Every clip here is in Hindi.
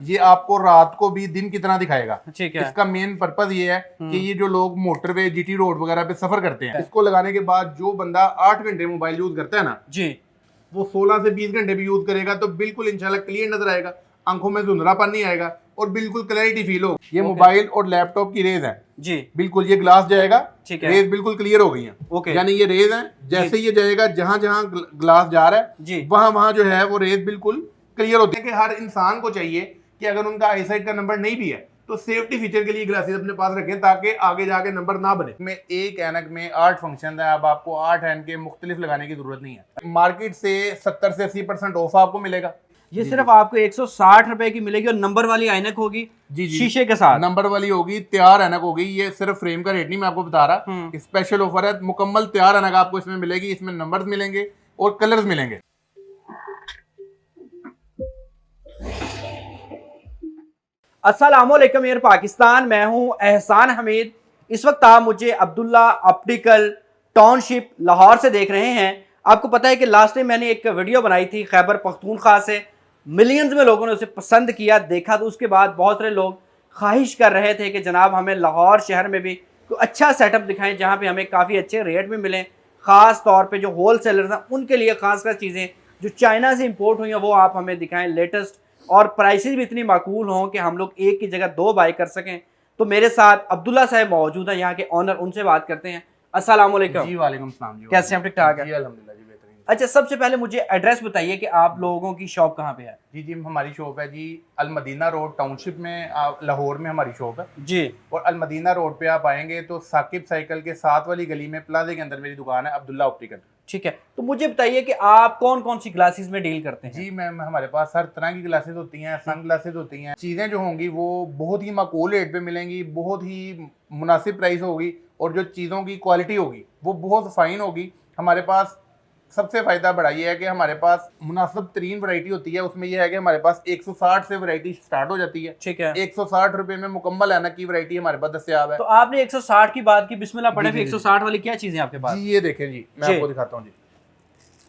ये आपको रात को भी दिन की तरह दिखाएगा। ठीक है। इसका मेन पर्पज ये है कि ये जो लोग मोटरवे जीटी रोड वगैरह पे सफर करते हैं, इसको लगाने के बाद जो बंदा 8 घंटे मोबाइल यूज करता है ना जी, वो 16 से 20 घंटे भी यूज करेगा तो बिल्कुल इंशाल्लाह क्लियर नजर आएगा, आंखों में धुंधलापन नहीं आएगा और बिल्कुल क्लैरिटी फील हो। ये मोबाइल और लैपटॉप की रेज है जी, बिल्कुल, ये ग्लास जाएगा, ठीक है, रेज बिल्कुल क्लियर हो गई है। ओके, यानी ये रेज है, जैसे ये जाएगा जहां जहां ग्लास जा रहा है जी, वहां वहां जो है वो रेज बिल्कुल क्लियर होती है। कि हर इंसान को चाहिए कि अगर उनका आईसाइट का नंबर नहीं भी है तो सेफ्टी फीचर के लिए ग्लासेस अपने पास रखें ताकि आगे जाके नंबर ना बने। में एक ऐनक में 8 फंक्शन है, अब आपको 8 ऐनक के मुख्तलिफ लगाने की जरूरत नहीं है। मार्केट से 70 से 80% ऑफ आपको मिलेगा। ये सिर्फ आपको 160 रुपए की मिलेगी और नंबर वाली ऐनक होगी जी जी, शीशे के साथ, नंबर वाली होगी, तैयार ऐनक होगी। ये सिर्फ फ्रेम का रेट नहीं मैं आपको बता रहा, स्पेशल ऑफर है, मुकम्मल तैयार ऐनक आपको इसमें मिलेगी। इसमें नंबर्स मिलेंगे और कलर्स मिलेंगे। अस्सलामुअलैकुम एयर पाकिस्तान, मैं हूं एहसान हमीद। इस वक्त आप मुझे अब्दुल्ला ऑप्टिकल टाउनशिप लाहौर से देख रहे हैं। आपको पता है कि लास्ट टाइम मैंने एक वीडियो बनाई थी खैबर पख्तूनख्वा से, मिलियंस में लोगों ने उसे पसंद किया, देखा। तो उसके बाद बहुत सारे लोग ख्वाहिश कर रहे थे कि जनाब हमें लाहौर शहर में भी कोई अच्छा सेटअप दिखाएं जहाँ पे हमें काफ़ी अच्छे रेट में मिलें। ख़ास तौर पे जो होल सेलर्स हैं उनके लिए खास चीज़ें जो चाइना से इंपोर्ट हुई हैं वो आप हमें दिखाएं, लेटेस्ट, और प्राइसेस भी इतनी माकूल हों कि हम लोग एक की जगह 2 बाई कर सकें। तो मेरे साथ अब्दुल्ला साहब मौजूद हैं, यहाँ के ऑनर, उनसे बात करते हैं। अस्सलाम वालेकुम। जी वालेकुम सलाम जी, कैसे हैं? ठीक ठाक है जी अल्हम्दुलिल्लाह जी, बेहतरीन। अच्छा, सबसे पहले मुझे एड्रेस बताइए कि आप लोगों की शॉप कहाँ पे है? जी जी, हमारी शॉप है जी अलमदीना रोड टाउनशिप में, लाहौर में हमारी शॉप है जी। और अलमदीना रोड पे आप आएंगे तो साकिब साइकिल के साथ वाली गली में प्लाजे के अंदर मेरी दुकान है, अब्दुल्ला ऑप्टिकल। ठीक है, तो मुझे बताइए कि आप कौन कौन सी ग्लासेस में डील करते हैं? जी मैम, हमारे पास हर तरह की ग्लासेस होती हैं, सन ग्लासेस होती हैं। चीज़ें जो होंगी वो बहुत ही माकूल रेट पे मिलेंगी, बहुत ही मुनासिब प्राइस होगी और जो चीज़ों की क्वालिटी होगी वो बहुत फाइन होगी। हमारे पास सबसे फ़ायदा बड़ा ये है कि हमारे पास मुनासिब तरीन वैरायटी होती है। उसमें यह है कि हमारे पास 160 से वैरायटी स्टार्ट हो जाती है। ठीक है, 160 रुपए में मुकम्मल ऐनक की वैरायटी हमारे पास दस्तयाब है। तो आपने 160 की बात की, बिस्मिल्लाह पढ़े, जी, जी, 160 वाली क्या चीजें आपके पास? जी ये देखें जी, मैं आपको दिखाता हूँ जी।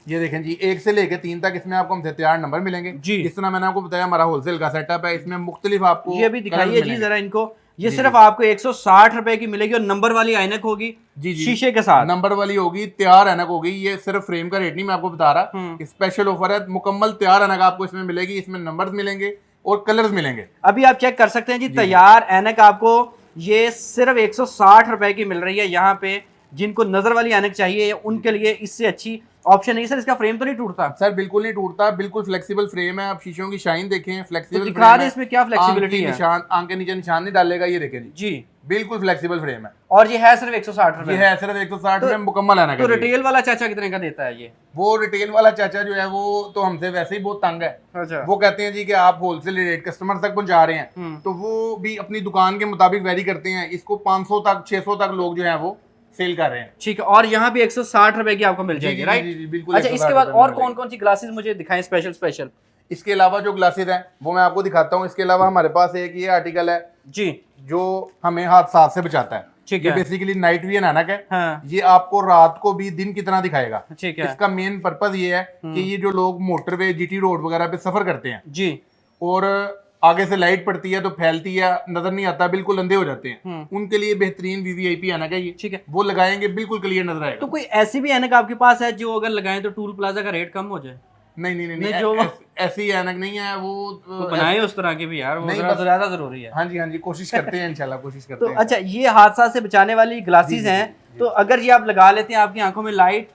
ये देखें जी, 1 से लेके 3 तक इसमें आपको हमसे तैयार नंबर मिलेंगे जी। इस तरह मैंने आपको बताया हमारा होलसेल का सेटअप है। इसमें मुख्तलिफ आपको ये भी दिखाइए जी जरा इनको। ये जी, सिर्फ आपको 160 रुपए की मिलेगी और नंबर वाली ऐनक होगी जी जी, शीशे के साथ, नंबर वाली होगी, तैयार ऐनक होगी। ये सिर्फ फ्रेम का रेट नहीं मैं आपको बता रहा, स्पेशल ऑफर है, मुकम्मल तैयार ऐनक आपको इसमें मिलेगी। इसमें नंबर्स मिलेंगे और कलर्स मिलेंगे। अभी आप चेक कर सकते हैं जी, तैयार ऐनक आपको ये सिर्फ 160 रुपए की मिल रही है। यहाँ पे जिनको नजर वाली ऐनक चाहिए उनके लिए इससे अच्छी ऑप्शन नहीं। सर इसका फ्रेम तो नहीं टूटता? सर बिल्कुल नहीं टूटता, बिल्कुल फ्लेक्सिबल फ्रेम है। आप शीशों की शाइन देखें, फ्लेक्सिबल तो दिखा दें इसमें क्या फ्लेक्सिबिलिटी है। निशान आंख के नीचे निशान नहीं डालेगा, ये देखें जी, जी बिल्कुल फ्लेक्सिबल फ्रेम है। और ये है सिर्फ 160 रुपए? ये है सिर्फ 160 में मुकम्मल ऐनक तो है। रिटेल वाला चाचा कितने का देता है ये? वो रिटेल वाला चाचा जो है वो तो हमसे वैसे ही बहुत तंग है। अच्छा, वो कहते हैं जी कि आप होलसेल रेट कस्टमर तक पहुंचा रहे हैं, तो वो भी अपनी दुकान के मुताबिक वेरी करते हैं। इसको 500 तक 600 तक लोग जो है वो सेल कर रहे हैं। ठीक है, और यहाँ भी 160 रुपए की आपको मिल जाएगी, राइट? जी जी, बिल्कुल। अच्छा, इसके बाद और कौन कौन सी ग्लासेस मुझे दिखाएं स्पेशल? इसके अलावा जो ग्लासेस हैं वो मैं आपको दिखाता हूँ। इसके अलावा हमारे पास एक ये आर्टिकल है जी जो हमें हादसा से बचाता है। ठीक ये है, बेसिकली नाइट विजन ऐनक है। हाँ, ये आपको रात को भी दिन की तरह दिखाएगा। ठीक है इसका मेन पर्पज ये है कि ये जो लोग मोटरवे जीटी रोड वगैरह पे सफर करते हैं जी, और आगे से लाइट पड़ती है तो फैलती है, नजर नहीं आता, बिल्कुल अंधे हो जाते हैं, उनके लिए बेहतरीन वीवीआईपी ऐनक है ये। ठीक है, वो लगाएंगे बिल्कुल क्लियर नजर आएगा। तो कोई ऐसी भी ऐनक आपके पास है जो अगर लगाएं तो टूल प्लाजा का रेट कम हो जाए? नहीं नहीं नहीं, नहीं, नहीं जो ऐसी ऐनक नहीं है वो, तो बनाए उस तरह की भी यार, वो नहीं, जरा बस- ज्यादा जरूरी है। हाँ जी कोशिश करते हैं इंशाल्लाह, कोशिश करते तो हैं। अच्छा, ये हादसा से बचाने वाली ग्लासेस हैं, तो अगर ये आप लगा लेते हैं आपकी आंखों में लाइट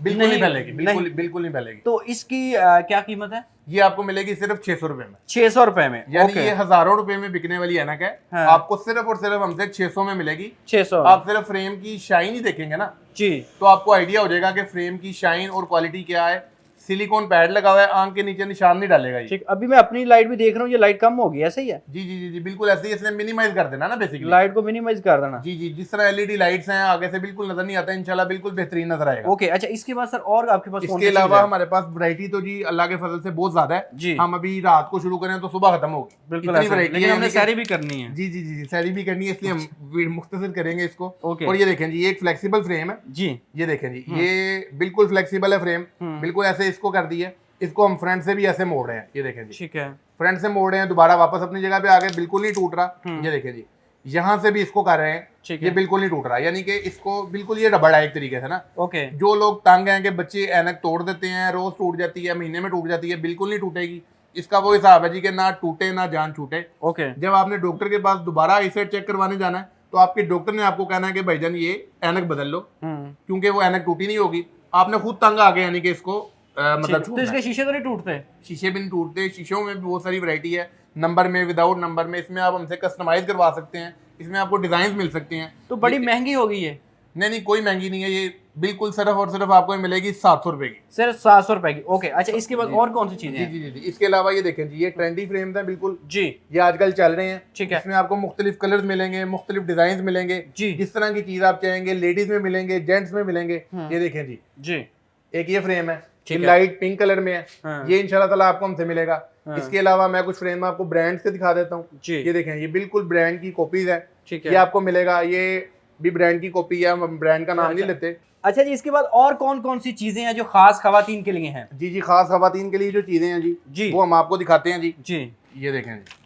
बिल्कुल नहीं फैलेगी, नहीं। बिल्कुल नहीं फैलेगी। तो इसकी क्या कीमत है? ये आपको मिलेगी सिर्फ 600 रुपए में। 600 रुपए में? यानी ओके, ये हजारों रुपए में बिकने वाली ऐनक है। हाँ। आपको सिर्फ और सिर्फ हमसे 600 में मिलेगी। 600? आप सिर्फ फ्रेम की शाइन ही देखेंगे ना जी, तो आपको आइडिया हो जाएगा कि फ्रेम की शाइन और क्वालिटी क्या है। सिलिकॉन पैड लगा हुआ है, आंख के नीचे निशान नहीं डालेगा ये। ठीक। अभी मैं अपनी लाइट भी देख रहा हूँ, ये लाइट कम होगी, ऐसे ही है? जी जी जी जी, बिल्कुल ऐसे ही। इसने मिनिमाइज कर देना ना बेसिकली, लाइट को मिनिमाइज कर देना। जी जी, जिस तरह एलईडी लाइट्स हैं आगे से बिल्कुल नजर नहीं आता, इंशाल्लाह बिल्कुल बेहतरीन नजर आएगा। ओके, अच्छा, इसके बाद सर और आपके पास कौन इसके सी चीज़ अलावा है? हमारे पास वैरायटी तो जी अल्लाह के फजल से बहुत ज्यादा है जी, हम अभी रात को शुरू करें तो सुबह खत्म होगी। बिल्कुल इतनी ऐसा, वैरायटी लेकिन है, हमने यानी कि- सारी भी करनी है। जी जी जी जी, सैरी भी करनी है, इसलिए हम मुख्तसर करेंगे इसको। ओके, और ये देखें जी, ये एक फ्लेक्सिबल फ्रेम है जी, ये देखें जी, ये बिल्कुल फ्लेक्सिबल है फ्रेम, बिल्कुल ऐसे इसको कर दी है। इसको हम फ्रंट से भी ऐसे मोड़ रहे हैं, ये देखें जी, ठीक है, फ्रंट से मोड़ रहे हैं, दोबारा वापस अपनी जगह पे आ गए, बिल्कुल नहीं टूट रहा, ये देखें जी, यहाँ से भी इसको कर रहे हैं, ठीक ये है, बिल्कुल नहीं टूट रहा, यानी कि इसको बिल्कुल ये रबड़ है एक तरीके से ना। ओके, जो लोग तंग हैं कि बच्चे ऐनक तोड़ देते हैं, रोज टूट जाती है, महीने में टूट जाती है, बिल्कुल नहीं टूटेगी। इसका वो हिसाब है जी कि ना टूटे ना जान छूटे। ओके, जब आपने डॉक्टर के पास दोबारा आईसाइट चेक करवाने जाना है तो आपके डॉक्टर ने आपको कहना है कि भाईजान ये ऐनक बदल लो, क्योंकि वो ऐनक टूटी नहीं होगी, आपने खुद तंग आ गए, यानी कि इसको मतलब तो इसके शीशे तो नहीं टूटते? शीशे भी नहीं टूटते, शीशों में भी बहुत सारी वैरायटी है, नंबर में, विदाउट नंबर में, इसमें आप हमसे कस्टमाइज करवा सकते हैं, इसमें आपको डिजाइन मिल सकते हैं। तो बड़ी महंगी होगी ये? नहीं, कोई महंगी नहीं है, ये बिल्कुल सिर्फ और सिर्फ आपको मिलेगी 700 रुपए की, सिर्फ 700 रुपए की। ओके, अच्छा, इसके बाद और कौन सी चीजें जी हैं? जी जी। इसके अलावा ये देखें जी, ये ट्रेंडी फ्रेम्स हैं बिल्कुल जी, ये आजकल चल रहे हैं, ठीक है, इसमें आपको मुख्तलिफ कलर्स मिलेंगे, मुख्तलिफ डिजाइन मिलेंगे, जी, जिस तरह की चीज आप चाहेंगे, लेडीज में मिलेंगे, जेंट्स में मिलेंगे। ये देखें जी, जी, एक ये फ्रेम है, ये ठीक है। लाइट पिंक कलर में है, हाँ। ये इंशाल्लाह ताला आपको हमसे मिलेगा। हाँ। इसके अलावा मैं कुछ फ्रेम आपको ब्रांड से दिखा देता हूँ, जी, ये देखें, ये बिल्कुल ब्रांड की कॉपीज है, ठीक ये है, आपको मिलेगा, ये भी ब्रांड की कॉपी है, हम ब्रांड का नाम नहीं लेते। अच्छा जी, इसके बाद और कौन कौन सी चीजें हैं जो खास खवातीन के लिए हैं? जी जी, खास खवातीन के लिए जो चीजें हैं जी, वो हम आपको दिखाते हैं जी। जी, ये देखें जी,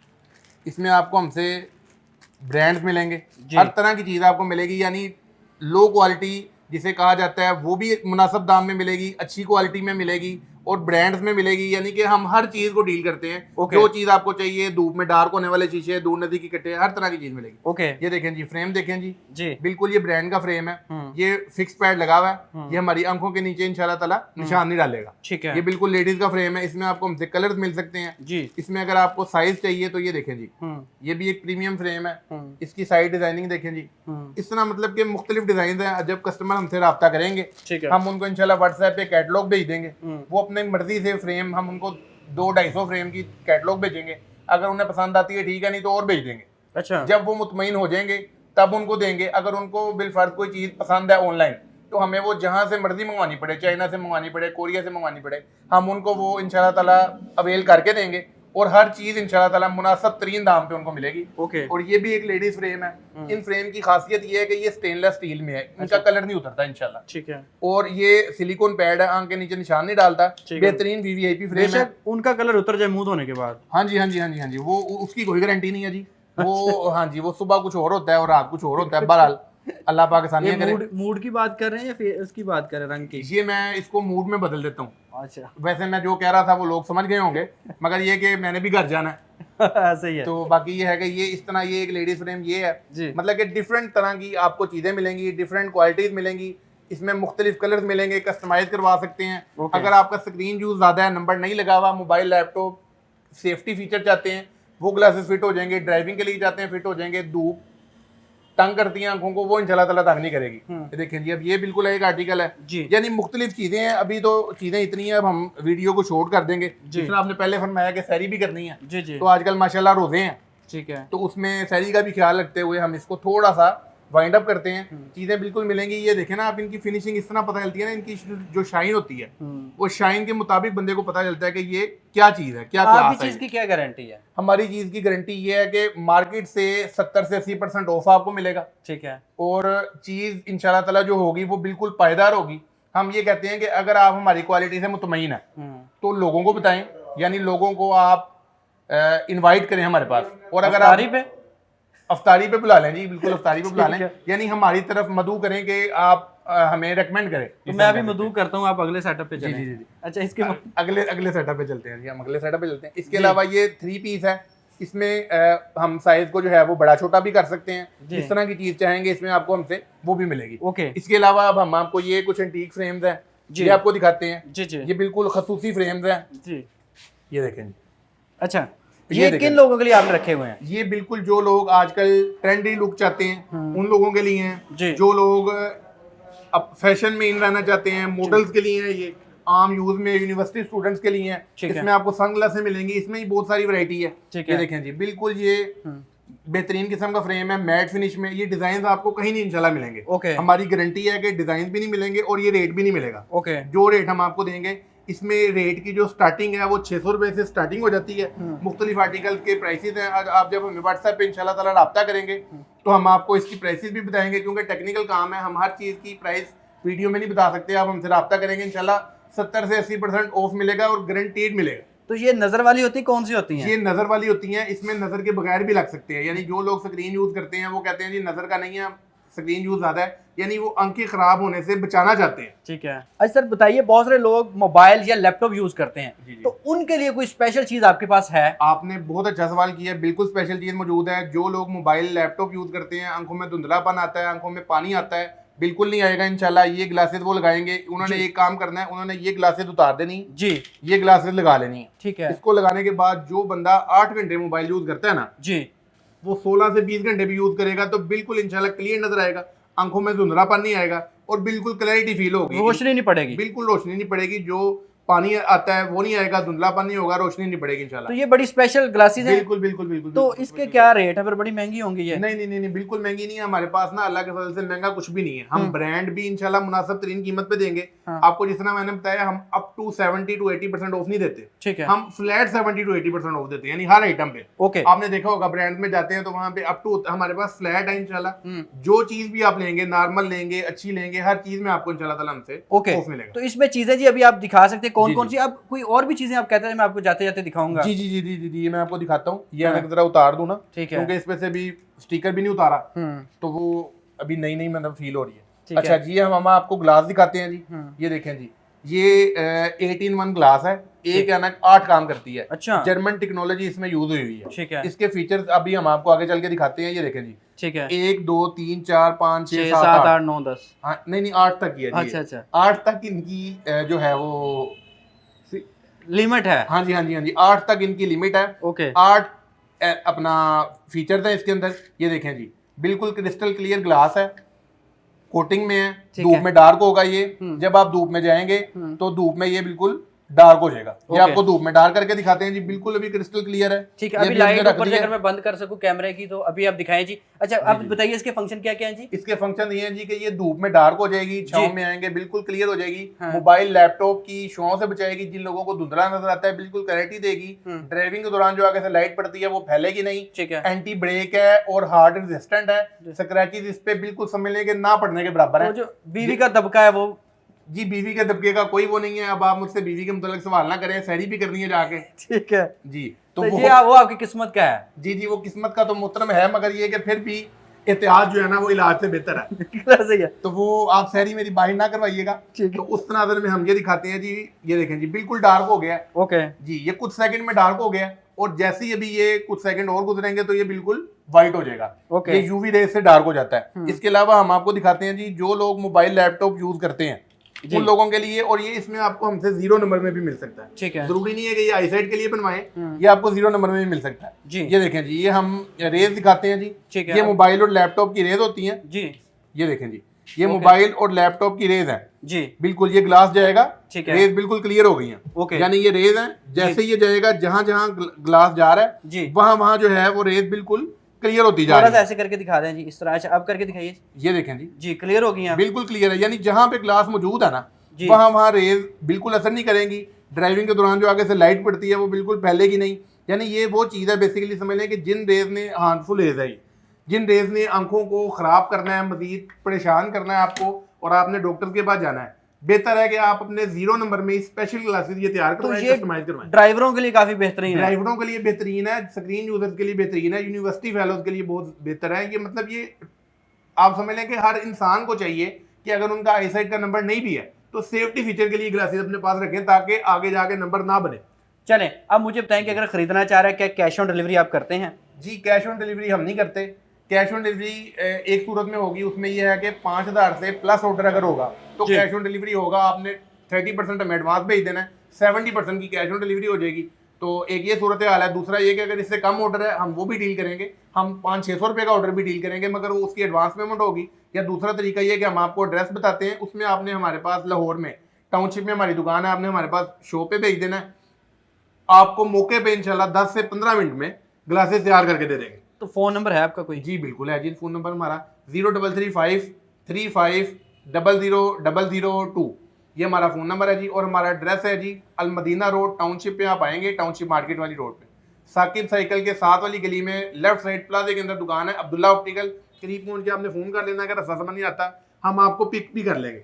इसमें आपको हमसे ब्रांड्स मिलेंगे, जी। हर तरह की चीज़ आपको मिलेगी, यानी लो क्वालिटी जिसे कहा जाता है वो भी मुनासिब दाम में मिलेगी, अच्छी क्वालिटी में मिलेगी और ब्रांड्स में मिलेगी, यानी कि हम हर चीज़ को डील करते हैं। ओके। जो चीज़ आपको चाहिए, धूप में डार्क होने वाले शीशे, दूर नज़दीकी कट्टे, हर तरह की चीज़ मिलेगी। ओके, ये देखें जी, फ्रेम देखें जी, जी, बिल्कुल ये ब्रांड का फ्रेम है, हम्म। ये फिक्स पैड लगा हुआ है, ये हमारी आंखों के नीचे इंशाल्लाह ताला निशान नहीं डालेगा। ठीक है, ये बिल्कुल लेडीज का फ्रेम है, इसमें आपको हमसे कलर्स मिल सकते हैं। जी, इसमें अगर आपको साइज चाहिए तो ये देखें जी, ये भी एक प्रीमियम फ्रेम है, इसकी साइड डिजाइनिंग देखें जी, इस तरह मतलब कि मुख्तलिफ डिजाइन हैं। जब कस्टमर हमसे रब्ता करेंगे, ठीक है, हम उनको इंशाल्लाह व्हाट्सएप पे कैटलॉग भेज देंगे, वो अपने मर्जी से फ्रेम, हम उनको 200-250 फ्रेम की कैटलॉग भेजेंगे, अगर उन्हें पसंद आती है ठीक है, नहीं तो और भेज देंगे। अच्छा, जब वो मुतमईन हो जाएंगे तब उनको देंगे। अगर उनको बिलफर्ज कोई चीज़ पसंद है ऑनलाइन, तो हमें वो जहाँ से मर्जी मंगवानी पड़े, चाइना से मंगवानी पड़े, कोरिया से मंगवानी पड़े, हम उनको वो इंशाल्लाह ताला अवेल करके देंगे और हर चीज़ इंशाल्लाह ताला मुनासिब तरीन दाम पे उनको मिलेगी। ओके, और ये भी एक लेडीज फ्रेम है। इन फ्रेम की खासियत ये है कि ये स्टेनलेस स्टील में है, इनका कलर नहीं उतरता इंशाल्लाह। ठीक है, और ये सिलिकॉन पैड है, आंख के नीचे निशान नहीं डालता, ठीक है। बेहतरीन वीवीआईपी फ्रेम है। बेशक उनका कलर उतर जाए मुंह धोने के बाद। हाँ जी, हाँ जी, हाँ जी, हाँ जी, वो उसकी कोई गारंटी नहीं है जी, वो हाँ जी, वो सुबह कुछ और होता है और रात कुछ और होता है। बहरहाल अल्लाह पाक आसानियां करे। मूड की बात कर रहे हैं या फिर उसकी बात कर रहे हैं, रंग की? ये मैं इसको मूड में बदल देता हूँ। अच्छा, वैसे मैं जो कह रहा था वो लोग समझ गए होंगे, मगर ये कि मैंने भी घर जाना है, सही है, तो बाकी ये है कि ये इस तरह, ये एक लेडीज फ्रेम ये है जी, मतलब कि डिफरेंट तरह की आपको चीज़ें मिलेंगी, डिफरेंट क्वालिटीज मिलेंगी, इसमें मुख्तलिफ कलर्स मिलेंगे, कस्टमाइज करवा सकते हैं। ओके। अगर आपका स्क्रीन यूज ज़्यादा है, नंबर नहीं लगा हुआ, मोबाइल लैपटॉप सेफ्टी फीचर चाहते हैं, वो ग्लासेस फिट हो जाएंगे, ड्राइविंग के लिए चाहते हैं फिट हो जाएंगे, धूप तंग करती हैं आंखों को, वो इंशाल्लाह ताला तंग नहीं करेगी। ये देखें जी, अब ये बिल्कुल एक आर्टिकल है जी, यानी मुख्तलिफ चीज़ें हैं। अभी तो चीज़ें इतनी हैं, अब हम वीडियो को शॉर्ट कर देंगे। जी। जिस तरह आपने पहले फरमाया कि सैरी भी करनी है, जी, जी, तो आजकल माशाल्लाह रोज़े हैं, ठीक है, तो उसमें सैरी का भी ख्याल रखते हुए हम इसको थोड़ा सा वाइंड अप करते हैं। चीज़ें बिल्कुल मिलेंगी। ये देखें ना आप, इनकी फिनिशिंग इस तरह पता चलती है ना, इनकी जो शाइन होती है, वो शाइन के मुताबिक बंदे को पता चलता है कि ये क्या चीज़ है, क्या क्लास आपकी है। चीज की क्या गारंटी है? हमारी चीज़ की गारंटी ये है कि मार्केट से 70 से 80% ऑफ आपको मिलेगा ठीक है, और चीज़ इंशाल्लाह ताला जो होगी वो बिल्कुल पायदार होगी। हम ये कहते हैं कि अगर आप हमारी क्वालिटी से मुतमईन है तो लोगों को बताएं, यानी लोगों को आप इनवाइट करें हमारे पास। और अगर आप अफ्तारी पे बुला लें जी, बिल्कुल अफ्तारी पे बुला लें, यानी हमारी तरफ मदू करें कि आप हमें रेकमेंड करें। तो मैं अभी मदू करता हूँ, आप अगले सेटअप पे चलें। जी, जी, जी। अच्छा, इसके अगले सेटअप पे चलते हैं जी, हम अगले सेटअप पे चलते हैं। इसके अलावा ये 3 पीस है, इसमें हम साइज को जो है वो बड़ा छोटा भी कर सकते हैं, जिस तरह की चीज चाहेंगे इसमें आपको हमसे वो भी मिलेगी। ओके, इसके अलावा अब हम आपको ये कुछ एंटीक फ्रेम्स हैं, ये आपको दिखाते हैं। जी, जी, ये बिल्कुल खसूसी फ्रेम्स हैं जी, ये देखें। अच्छा, ये किन लोगों के लिए आपने रखे हुए हैं? ये बिल्कुल जो लोग आजकल ट्रेंडी लुक चाहते हैं उन लोगों के लिए हैं। जो लोग अब फैशन में इन रहना चाहते हैं, मॉडल्स के लिए हैं, ये आम यूज में यूनिवर्सिटी स्टूडेंट्स के लिए हैं। इसमें आपको सनग्लासेस मिलेंगी, इसमें ही बहुत सारी वैरायटी है। ये देखें जी, बिल्कुल ये बेहतरीन किस्म का फ्रेम है, मैट फिनिश में। ये डिजाइन आपको कहीं नहीं इंशाल्लाह मिलेंगे। ओके, हमारी गारंटी है कि डिजाइन भी नहीं मिलेंगे और ये रेट भी नहीं मिलेगा। ओके, जो रेट हम आपको देंगे, इसमें रेट की जो स्टार्टिंग है वो 600 रुपए से स्टार्टिंग हो जाती है। मुख्तलिफ आर्टिकल के प्राइसेस हैं। आप जब हमें व्हाट्सएप पे इंशाल्लाह ताला रब्ता करेंगे तो हम आपको इसकी प्राइसेस भी बताएंगे, क्योंकि टेक्निकल काम है, हम हर चीज़ की प्राइस वीडियो में नहीं बता सकते। आप हमसे रब्ता करेंगे इंशाल्लाह 70 से 80% ऑफ मिलेगा और गारंटीड मिलेगा। तो ये नजर वाली होती कौन सी होती हैं? ये नजर वाली होती हैं, इसमें नजर के बगैर भी लग सकते हैं। यानी जो लोग स्क्रीन यूज करते हैं वो कहते हैं जी नजर का नहीं है, स्क्रीन यूज ज्यादा है, यानी वो आंखें खराब होने से बचाना चाहते हैं। ठीक है। अच्छा सर बताइए, बहुत सारे लोग मोबाइल या लैपटॉप यूज करते हैं, जी, जी। तो उनके लिए कोई स्पेशल चीज आपके पास है? आपने बहुत अच्छा सवाल किया, बिल्कुल स्पेशल चीज मौजूद है। जो लोग मोबाइल लैपटॉप यूज करते हैं, आंखों में धुंधलापन आता है, आंखों में पानी आता है, बिल्कुल नहीं आएगा इंशाल्लाह। ये ग्लासेस वो लगाएंगे, उन्होंने एक काम करना है, उन्होंने ये ग्लासेस उतार देनी जी, ये ग्लासेस लगा लेनी है। ठीक है। इसको लगाने के बाद जो बंदा 8 घंटे मोबाइल यूज करता है ना जी, वो 16 से 20 घंटे भी यूज करेगा तो बिल्कुल इंशाल्लाह क्लियर नजर आएगा, आंखों में धुंधलापन नहीं आएगा और बिल्कुल क्लैरिटी फील होगी, रोशनी नहीं पड़ेगी। बिल्कुल रोशनी नहीं पड़ेगी, जो पानी आता है वो नहीं आएगा, धुंधलापन नहीं होगा, रोशनी नहीं पड़ेगी इंशाल्लाह। तो ये बड़ी स्पेशल ग्लासेस हैं। बिल्कुल बिल्कुल बिल्कुल। तो बिल्कुल, इसके बिल्कुल, क्या रेट है? फिर बड़ी महंगी होंगी ये? नहीं नहीं नहीं नहीं, बिल्कुल महंगी नहीं है हमारे पास ना, अल्लाह के फजल से महंगा कुछ भी नहीं है। हम ब्रांड भी इंशाल्लाह मुनासिब तरीन कीमत पे देंगे। हाँ। आपको जितना मैंने बताया, हम अप टू 70 to 80% ऑफ नहीं देते, ठीक है। हम फ्लैट 70 to 80% ऑफ देते हैं, यानी हर आइटम पे। ओके। आपने देखा होगा ब्रांड में जाते हैं तो वहां पे अप टू हमारे पास फ्लैट है इंशाल्लाह। जो चीज भी आप लेंगे, नॉर्मल लेंगे, अच्छी लेंगे, हर चीज में आपको इंशाल्लाह ताला हमसे ओके। ऑफ मिलेगा। तो इसमें चीजें जी अभी आप दिखा सकते हैं कौन जी, कौन सी? अब कोई और भी चीजें आप कहते हैं मैं आपको जाते जाते दिखाऊंगा? जी जी जी जी जी जी, ये मैं आपको दिखाता हूँ। ये हाँ। मैं जरा उतार दूं ना, ठीक है। क्योंकि इस पे से भी स्टिकर भी नहीं उतारा, हम्म, तो वो अभी नई नई मतलब फील हो रही है। ठीक अच्छा है। जी, हम आपको ग्लास दिखाते हैं जी। ये देखें जी, ये 18-1 ग्लास है, एक ऐनक 8 काम करती है। अच्छा, जर्मन टेक्नोलॉजी इसमें यूज हुई है। ठीक है। इसके फीचर्स अभी हम आपको आगे चल के दिखाते हैं। ये देखें जी, ठीक है। 1 2 3 4 5 6 6 7 7 8 8 9 10। हाँ, नहीं नहीं 8 तक की है जी। अच्छा अच्छा, 8 तक इनकी जो है वो, लिमिट है। हाँ जी हाँ जी हाँ जी, 8 तक इनकी लिमिट है। ओके। 8 अपना फीचर है इसके अंदर। ये देखें जी, बिल्कुल क्रिस्टल क्लियर ग्लास है, कोटिंग में है, ठीक धूप है। में डार्क होगा ये। जब आप धूप में जाएंगे तो धूप में ये बिल्कुल डार्क हो जाएगा। ये आपको धूप में डार्क करके दिखाते हैं जी, बिल्कुल अभी क्रिस्टल क्लियर है। ठीक है। ये अभी भी हमने लाइट रख ऊपर दी से है। अगर मैं बंद कर सकूं कैमरे की तो अभी आप दिखाएं जी। अच्छा अब बताइए इसके फंक्शन क्या क्या है जी? इसके फंक्शन ये है जी कि ये धूप में डार्क हो जाएगी, छांव जी। में आएंगे बिल्कुल क्लियर हो जाएगी। हाँ। मोबाइल लैपटॉप की छांव से बचाएगी, जिन लोगों को धुंधला नजर आता है बिल्कुल क्लैरिटी देगी। ड्राइविंग के दौरान जो आगे से लाइट पड़ती है वो फैलेगी नहीं। ठीक है। एंटी ब्रेक है और हार्ड रेजिस्टेंट है। स्क्रैचेस इस पे बिल्कुल समझ लें कि ना पड़ने के बराबर तो है। जो बीवी का दबका है वो? जी, बीवी के दबके का कोई वो नहीं है। अब आप मुझसे बीवी के मुतालिक सवाल ना करें, सहरी भी करनी है जाके। ठीक है जी, तो वो ये वो आपकी किस्मत का है। जी जी, वो किस्मत का तो मुहतरम है, मगर ये कि फिर भी एहतियात जो है ना वो इलाज से बेहतर है। सही है। तो वो आप सहरी मेरी बाहर ना करवाइएगा। तो उस तनाजर में हम ये दिखाते हैं जी। ये देखें जी, बिल्कुल डार्क हो गया। ओके जी, ये कुछ सेकंड में डार्क हो गया और जैसे ही अभी ये कुछ सेकंड और गुजरेंगे तो ये बिल्कुल व्हाइट हो जाएगा। ओके। ये यूवी रेज से डार्क हो जाता है। इसके अलावा हम आपको दिखाते हैं जी, जो लोग मोबाइल लैपटॉप यूज करते हैं उन लोगों के लिए, और ये इसमें आपको हमसे 0 नंबर में भी मिल सकता है। ठीक है। जरूरी नहीं है कि ये आईसाइट के लिए बनवाएं, ये आपको 0 नंबर में भी मिल सकता है जी। ये देखें जी, ये हम रेज दिखाते हैं जी। ठीक है। ये मोबाइल और लैपटॉप की रेज होती हैं जी। ये देखें जी, ये मोबाइल और लैपटॉप की रेज है जी। बिल्कुल। ये ग्लास जाएगा, ठीक है। रेज बिल्कुल क्लियर हो गई है। ओके। यानी ये रेज है, जैसे ये जाएगा जहां जहां ग्लास जा रहा है जी। वहां वहां जो है वो रेज बिल्कुल क्लियर होती जा थोड़ा रही सा है। ऐसे करके दिखा दें जी, इस तरह। अच्छा अब करके दिखाइए। ये देखें जी, जी क्लियर हो गई हैं। बिल्कुल क्लियर है। यानी जहां पे ग्लास मौजूद है ना जी। वहां वहां रेज बिल्कुल असर नहीं करेंगी। ड्राइविंग के दौरान जो आगे से लाइट पड़ती है वो बिल्कुल फैलेगी नहीं। यानी ये वो चीज़ है बेसिकली, समझ लें कि जिन रेज ने हार्मफुल रेज है, जिन रेज ने आंखों को खराब करना है, मजीद परेशान करना है आपको, और आपने डॉक्टर के पास जाना है, बेहतर है कि आप अपने 0 नंबर में स्पेशल क्लासेस ये तैयार तो करवाएं, ये कस्टमाइज करवाएं। ड्राइवरों के लिए काफी बेहतरीन है। ड्राइवरों के लिए बेहतरीन है, स्क्रीन यूजर्स के लिए बेहतरीन है, यूनिवर्सिटी फेलोज के लिए बहुत बेहतर है। ये मतलब ये आप समझ लें कि हर इंसान को चाहिए कि अगर उनका आईसाइट का नंबर नहीं भी है तो सेफ्टी फीचर के लिए ग्लासेस अपने पास रखें ताकि आगे जाके नंबर ना बने। चलें अब मुझे बताएं कि अगर खरीदना चाह रहा है क्या कैश ऑन डिलीवरी आप करते हैं? जी, कैश ऑन डिलीवरी हम नहीं करते। कैश ऑन डिलीवरी एक सूरत में होगी, उसमें यह है कि 5000 से प्लस ऑर्डर अगर होगा तो कैश ऑन डिलीवरी होगा। आपने 30% हमें एडवांस भेज देना है, 70% की कैश ऑन डिलीवरी हो जाएगी। तो एक ये सूरत हाल है। दूसरा ये कि अगर इससे कम ऑर्डर है हम वो भी डील करेंगे, हम 500-600 रुपये का ऑर्डर भी डील करेंगे, मगर वो उसकी एडवांस पेमेंट होगी। या दूसरा तरीका ये कि हम आपको एड्रेस बताते हैं, उसमें आपने हमारे पास लाहौर में टाउनशिप में हमारी दुकान है, आपने हमारे पास शॉप पे भेज देना है। आपको मौके पे इंशाल्लाह 10 से 15 मिनट में ग्लासेस तैयार करके दे देंगे। तो फोन नंबर है आपका कोई? जी बिल्कुल है जी, फोन नंबर हमारा 0335350002, ये हमारा फ़ोन नंबर है जी। और हमारा एड्रेस है जी अलमदीना रोड, टाउनशिप पे आप आएंगे, टाउनशिप मार्केट वाली रोड पे साकिब साइकिल के साथ वाली गली में लेफ्ट साइड प्लाजे के अंदर दुकान है, अब्दुल्ला ऑप्टिकल। करीब पहुंच के आपने फ़ोन कर लेना, अगर रास्ता समझ नहीं आता हम आपको पिक भी कर लेंगे।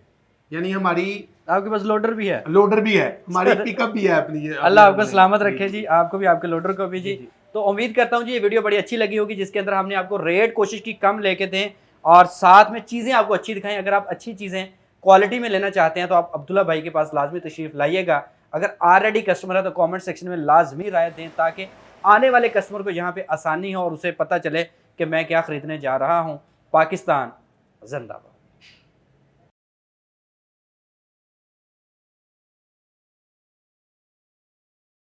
यानी हमारी आपके पास लोडर भी है, लोडर भी है, हमारी पिकअप भी है अपनी। अल्लाह आपको सलामत रखे जी, आपको भी आपके लोडर को भी जी। तो उम्मीद करता हूँ जी ये वीडियो बड़ी अच्छी लगी होगी, जिसके अंदर हमने आपको रेट कोशिश की कम लेके दें और साथ में चीज़ें आपको अच्छी दिखाएं। अगर आप अच्छी चीज़ें क्वालिटी में लेना चाहते हैं तो आप अब्दुल्ला भाई के पास लाजमी तशरीफ़ लाइएगा। अगर ऑलरेडी कस्टमर है तो कमेंट सेक्शन में लाजमी राय दें, ताकि आने वाले कस्टमर को यहाँ पे आसानी हो और उसे पता चले कि मैं क्या ख़रीदने जा रहा हूँ। पाकिस्तान जिंदाबाद।